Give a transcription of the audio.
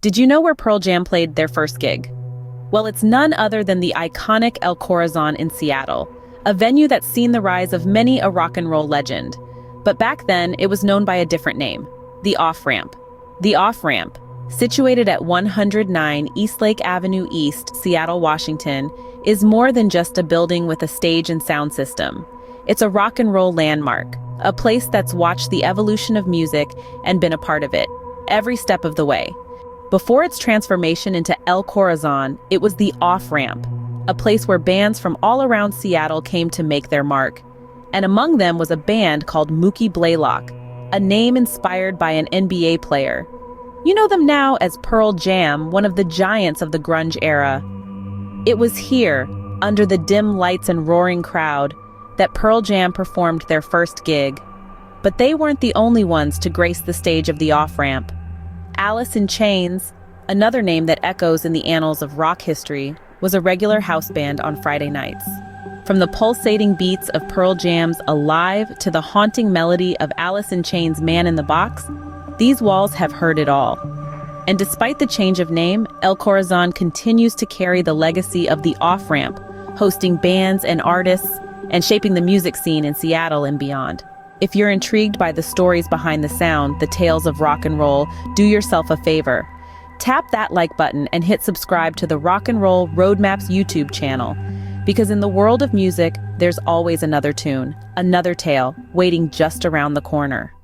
Did you know where Pearl Jam played their first gig? Well, it's none other than the iconic El Corazon in Seattle, a venue that's seen the rise of many a rock and roll legend. But back then, it was known by a different name, the Off-Ramp. The Off-Ramp, situated at 109 Eastlake Avenue East, Seattle, Washington, is more than just a building with a stage and sound system. It's a rock and roll landmark, a place that's watched the evolution of music and been a part of it, every step of the way. Before its transformation into El Corazon, it was the Off-Ramp, a place where bands from all around Seattle came to make their mark. And among them was a band called Mookie Blaylock, a name inspired by an NBA player. You know them now as Pearl Jam, one of the giants of the grunge era. It was here, under the dim lights and roaring crowd, that Pearl Jam performed their first gig. But they weren't the only ones to grace the stage of the Off-Ramp. Alice in Chains, another name that echoes in the annals of rock history, was a regular house band on Friday nights. From the pulsating beats of Pearl Jam's Alive to the haunting melody of Alice in Chains' Man in the Box, these walls have heard it all. And despite the change of name, El Corazon continues to carry the legacy of the Off-Ramp, hosting bands and artists and shaping the music scene in Seattle and beyond. If you're intrigued by the stories behind the sound, the tales of rock and roll, do yourself a favor. Tap that like button and hit subscribe to the Rock and Roll Roadmaps YouTube channel. Because in the world of music, there's always another tune, another tale, waiting just around the corner.